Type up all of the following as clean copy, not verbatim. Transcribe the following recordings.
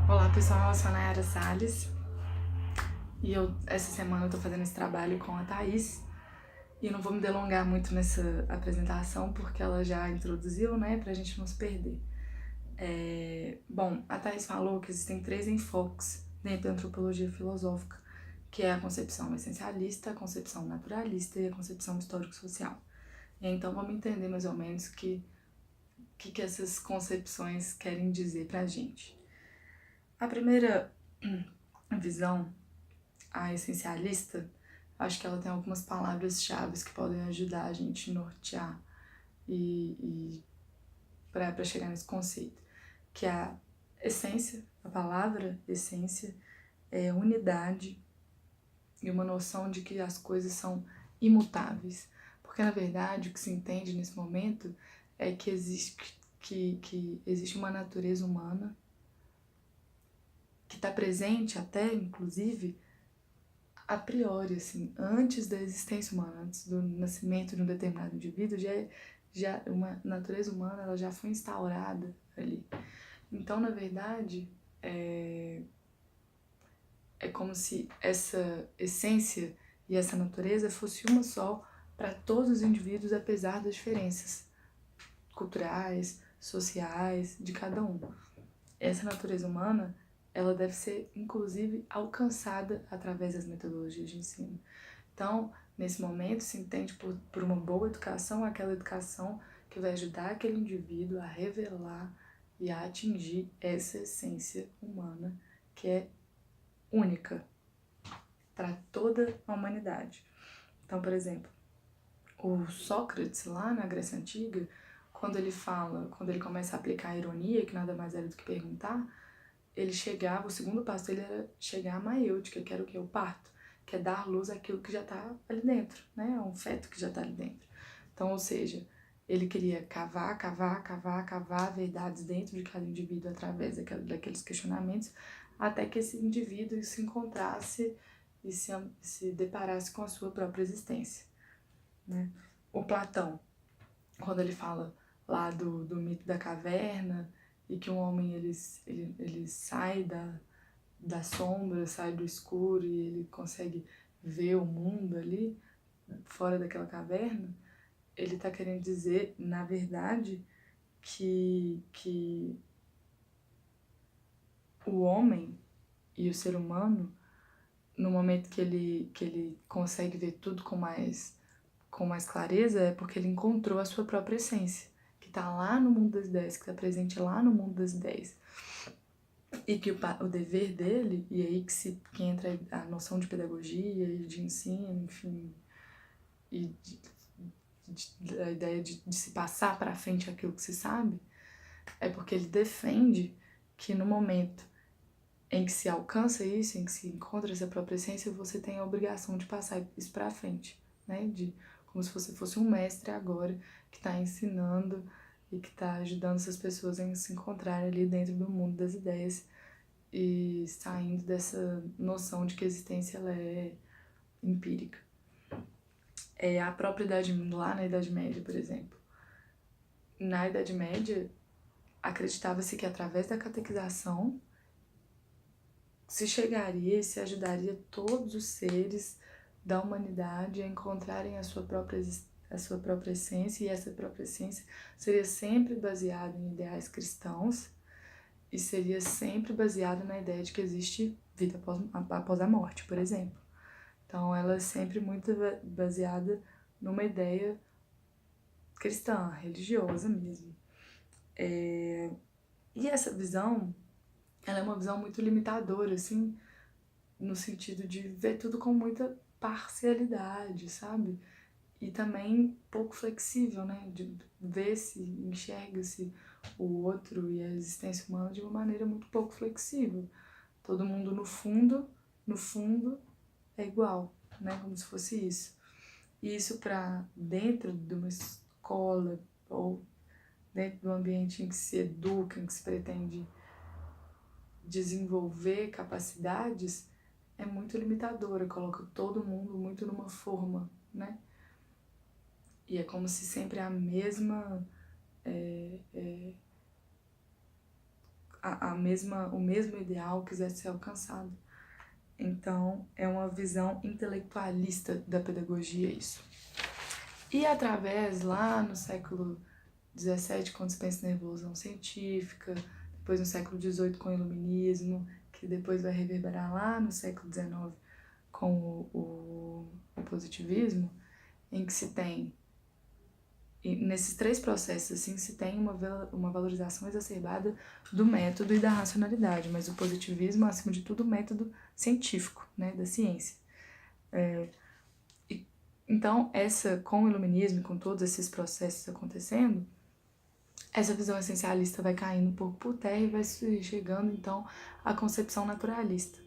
Olá pessoal, eu sou a Nayara Salles e essa semana eu tô fazendo esse trabalho com a Thaís e não vou me delongar muito nessa apresentação porque ela já introduziu, né, pra gente não se perder. Bom, a Thaís falou que existem três enfoques dentro da antropologia filosófica, que é a concepção essencialista, a concepção naturalista e a concepção histórico-social. E então vamos entender mais ou menos que essas concepções querem dizer pra gente. A primeira visão, a essencialista, acho que ela tem algumas palavras-chave que podem ajudar a gente a nortear e para chegar nesse conceito, que é a essência, a palavra essência é unidade e uma noção de que as coisas são imutáveis. Porque, na verdade, o que se entende nesse momento é que existe uma natureza humana que está presente até, inclusive, a priori, assim, antes da existência humana, antes do nascimento de um determinado indivíduo, já uma natureza humana ela já foi instaurada ali. Então, na verdade, é como se essa essência e essa natureza fosse uma só para todos os indivíduos, apesar das diferenças culturais, sociais de cada um. Essa natureza humana ela deve ser, inclusive, alcançada através das metodologias de ensino. Então, nesse momento, se entende por uma boa educação aquela educação que vai ajudar aquele indivíduo a revelar e a atingir essa essência humana que é única para toda a humanidade. Então, por exemplo, o Sócrates, lá na Grécia Antiga, quando ele começa a aplicar a ironia, que nada mais era do que perguntar, ele chegava, o segundo passo dele era chegar à maêutica, que era o que? O parto, que é dar luz àquilo que já está ali dentro, né? É um feto que já está ali dentro. Então, ou seja, ele queria cavar verdades dentro de cada indivíduo através daqueles questionamentos, até que esse indivíduo se encontrasse e se deparasse com a sua própria existência, né? O Platão, quando ele fala lá do mito da caverna e que um homem ele sai da sombra, sai do escuro e ele consegue ver o mundo ali, fora daquela caverna, ele está querendo dizer, na verdade, que o homem e o ser humano, no momento que ele consegue ver tudo com mais clareza, é porque ele encontrou a sua própria essência, que está lá no mundo das ideias, que está presente lá no mundo das ideias. E que o dever dele, e aí que entra a noção de pedagogia e de ensino, enfim, e a ideia de se passar para frente aquilo que se sabe, é porque ele defende que no momento em que se alcança isso, em que se encontra essa própria essência, você tem a obrigação de passar isso para frente, né? Como se você fosse um mestre agora que está ensinando e que está ajudando essas pessoas a se encontrar ali dentro do mundo das ideias e saindo dessa noção de que a existência ela é empírica. É a própria idade, lá na Idade Média, por exemplo. Na Idade Média, acreditava-se que através da catequização se chegaria e se ajudaria todos os seres da humanidade a encontrarem a sua própria essência, e essa própria essência seria sempre baseada em ideais cristãos e seria sempre baseada na ideia de que existe vida após a morte, por exemplo. Então, ela é sempre muito baseada numa ideia cristã, religiosa mesmo. E essa visão, ela é uma visão muito limitadora, assim, no sentido de ver tudo com muita parcialidade, sabe? E também pouco flexível, né? De ver-se, enxerga-se o outro e a existência humana de uma maneira muito pouco flexível. Todo mundo no fundo, é igual, né? Como se fosse isso. E isso para dentro de uma escola ou dentro do ambiente em que se educa, em que se pretende desenvolver capacidades, é muito limitadora, coloca todo mundo muito numa forma, né? E é como se sempre o mesmo ideal quisesse ser alcançado. Então, é uma visão intelectualista da pedagogia isso. E através, lá no século XVII, quando se pensa na Revolução Científica, depois no século XVIII com o Iluminismo, que depois vai reverberar lá no século XIX com o positivismo, em que se tem, e nesses três processos, assim, se tem uma valorização exacerbada do método e da racionalidade, mas o positivismo, acima de tudo, o método científico, né, da ciência. Então, com o iluminismo, com todos esses processos acontecendo, essa visão essencialista vai caindo um pouco por terra e vai chegando, então, à concepção naturalista.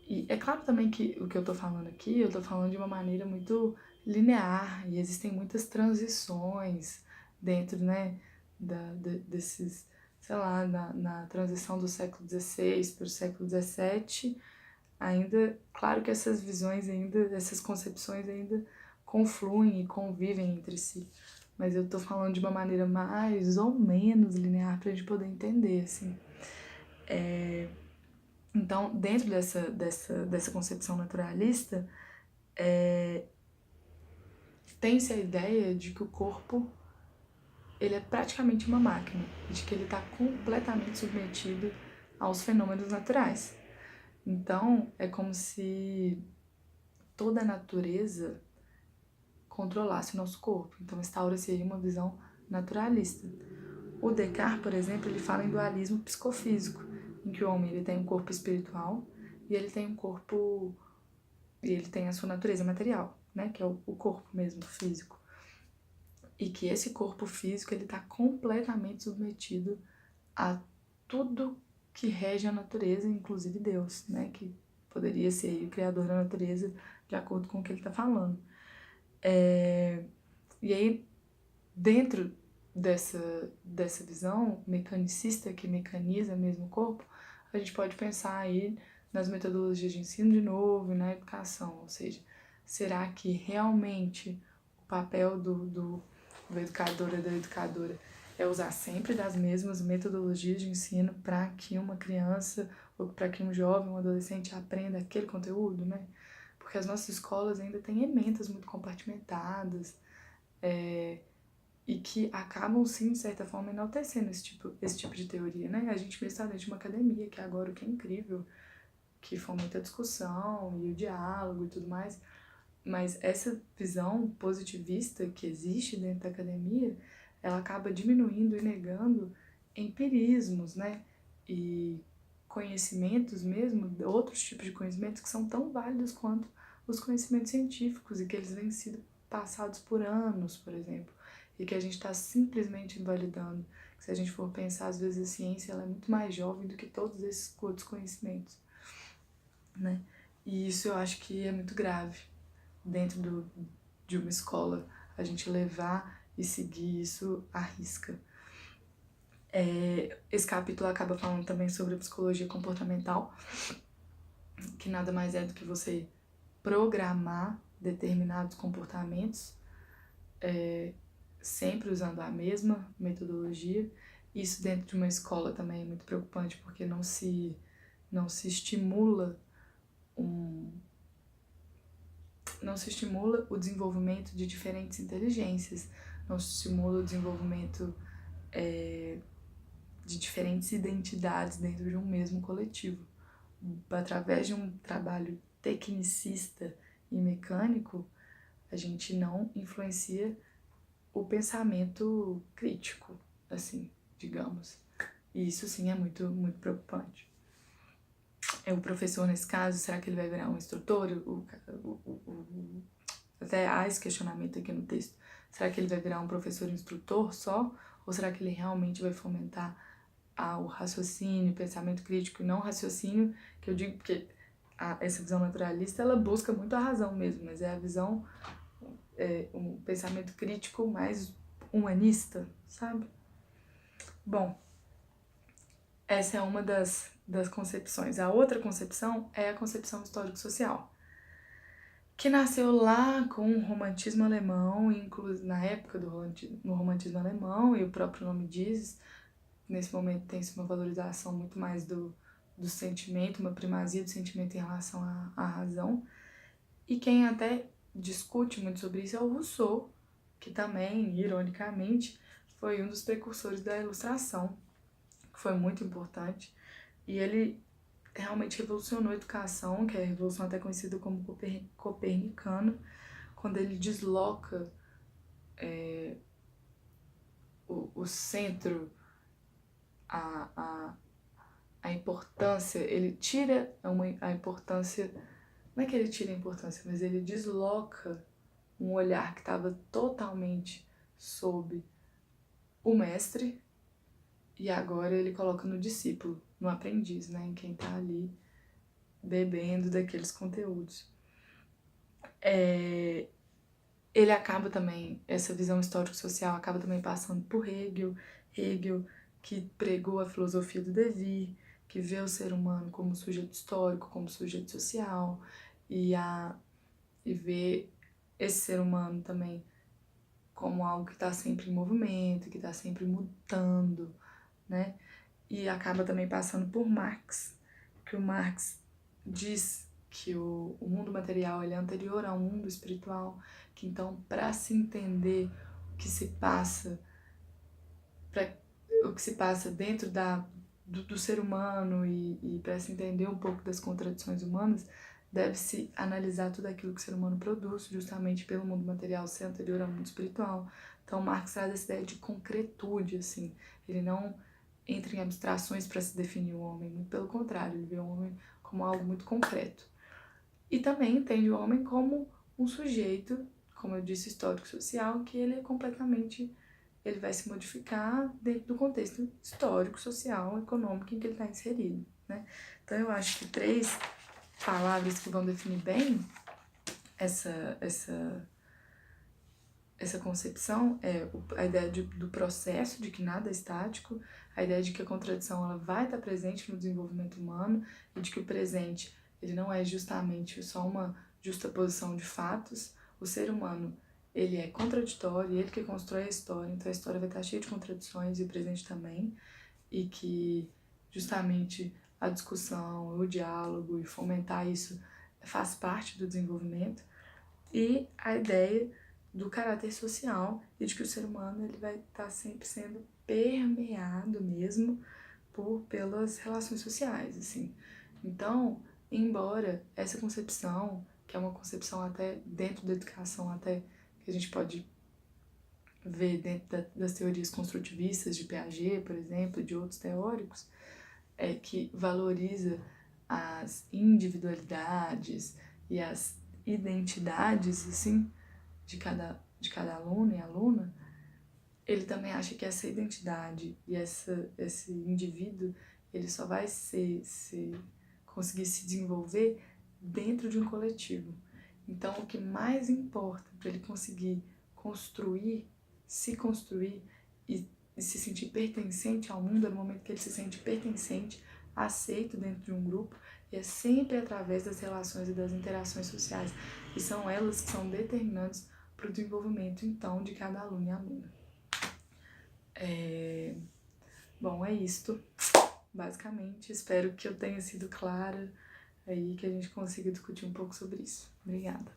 E é claro também que o que eu tô falando aqui, eu tô falando de uma maneira muito linear, e existem muitas transições dentro, né, desses, sei lá, na transição do século XVI para o século XVII, ainda, claro que essas visões ainda, essas concepções ainda confluem e convivem entre si, mas eu tô falando de uma maneira mais ou menos linear pra gente poder entender, assim. Então, dentro dessa concepção naturalista, tem-se a ideia de que o corpo ele é praticamente uma máquina, de que ele está completamente submetido aos fenômenos naturais. Então, é como se toda a natureza controlasse o nosso corpo. Então, instaura-se aí uma visão naturalista. O Descartes, por exemplo, ele fala em dualismo psicofísico, em que o homem ele tem um corpo espiritual e ele tem um corpo e ele tem a sua natureza material, né, que é o corpo mesmo físico. E que esse corpo físico ele está completamente submetido a tudo que rege a natureza, inclusive Deus, né, que poderia ser o criador da natureza, de acordo com o que ele está falando. E aí, dentro dessa visão mecanicista que mecaniza mesmo o corpo, a gente pode pensar aí nas metodologias de ensino de novo e na educação, ou seja, será que realmente o papel do educador e da educadora é usar sempre das mesmas metodologias de ensino para que uma criança ou para que um jovem, um adolescente aprenda aquele conteúdo, né? Porque as nossas escolas ainda têm ementas muito compartimentadas, e que acabam, sim, de certa forma, enaltecendo esse tipo de teoria, né? A gente mesmo está dentro de uma academia, que é agora o que é incrível, que fomenta a discussão e o diálogo e tudo mais, mas essa visão positivista que existe dentro da academia, ela acaba diminuindo e negando empirismos, né? E conhecimentos mesmo, outros tipos de conhecimentos que são tão válidos quanto os conhecimentos científicos e que eles vêm sido passados por anos, por exemplo, e que a gente está simplesmente invalidando. Se a gente for pensar, às vezes a ciência ela é muito mais jovem do que todos esses outros conhecimentos, né? E isso eu acho que é muito grave dentro de uma escola, a gente levar e seguir isso à risca. Esse capítulo acaba falando também sobre a psicologia comportamental, que nada mais é do que você programar determinados comportamentos, sempre usando a mesma metodologia. Isso dentro de uma escola também é muito preocupante, porque não se estimula o desenvolvimento de diferentes inteligências, não se estimula o desenvolvimento de diferentes identidades dentro de um mesmo coletivo. Através de um trabalho tecnicista e mecânico, a gente não influencia o pensamento crítico, assim, digamos. E isso sim é muito, muito preocupante. O professor, nesse caso, será que ele vai virar um instrutor? Até há esse questionamento aqui no texto. Será que ele vai virar um professor instrutor só? Ou será que ele realmente vai fomentar o raciocínio, o pensamento crítico e não o raciocínio, que eu digo porque essa visão naturalista, ela busca muito a razão mesmo, mas é a visão, um pensamento crítico mais humanista, sabe? Bom, essa é uma das concepções. A outra concepção é a concepção histórico-social, que nasceu lá com o romantismo alemão, inclusive na época do romantismo alemão, e o próprio nome diz, nesse momento tem-se uma valorização muito mais do sentimento, uma primazia do sentimento em relação à razão. E quem até discute muito sobre isso é o Rousseau, que também, ironicamente, foi um dos precursores da Ilustração, que foi muito importante. E ele realmente revolucionou a educação, que é a revolução até conhecida como copernicana, quando ele desloca o centro, a importância, ele tira a importância, não é que ele tira a importância, mas ele desloca um olhar que estava totalmente sob o mestre, e agora ele coloca no discípulo, no aprendiz, né, em quem está ali bebendo daqueles conteúdos. Ele acaba também, essa visão histórico-social acaba também passando por Hegel, que pregou a filosofia do devir, que vê o ser humano como sujeito histórico, como sujeito social, e vê esse ser humano também como algo que está sempre em movimento, que está sempre mutando, né? E acaba também passando por Marx, que o Marx diz que o mundo material ele é anterior ao mundo espiritual, que então para se entender o que se passa, o que se passa dentro do ser humano e para se entender um pouco das contradições humanas, deve-se analisar tudo aquilo que o ser humano produz, justamente pelo mundo material ser anterior ao mundo espiritual. Então Marx traz essa ideia de concretude, assim, ele não entra em abstrações para se definir o homem, muito pelo contrário, ele vê o homem como algo muito concreto. E também entende o homem como um sujeito, como eu disse, histórico-social, que ele é completamente, ele vai se modificar dentro do contexto histórico, social, econômico em que ele está inserido, né? Então eu acho que 3 palavras que vão definir bem essa concepção é a ideia do processo, de que nada é estático, a ideia de que a contradição ela vai estar presente no desenvolvimento humano e de que o presente ele não é justamente só uma justaposição de fatos. O ser humano ele é contraditório, ele que constrói a história, então a história vai estar cheia de contradições e o presente também, e que justamente a discussão, o diálogo e fomentar isso faz parte do desenvolvimento, e a ideia do caráter social e de que o ser humano ele vai estar sempre sendo permeado mesmo pelas relações sociais, assim. Então, embora essa concepção, que é uma concepção até dentro da educação, até que a gente pode ver dentro das teorias construtivistas de Piaget, por exemplo, de outros teóricos, que valoriza as individualidades e as identidades, assim, de cada aluno e aluna, ele também acha que essa identidade e esse indivíduo, ele só vai conseguir se desenvolver dentro de um coletivo. Então, o que mais importa para ele conseguir se construir e se sentir pertencente ao mundo é no momento que ele se sente pertencente, aceito dentro de um grupo, e é sempre através das relações e das interações sociais, e são elas que são determinantes para o desenvolvimento, então, de cada aluno e aluna. Bom, é isto, basicamente. Espero que eu tenha sido clara aí, que a gente consiga discutir um pouco sobre isso. Obrigada.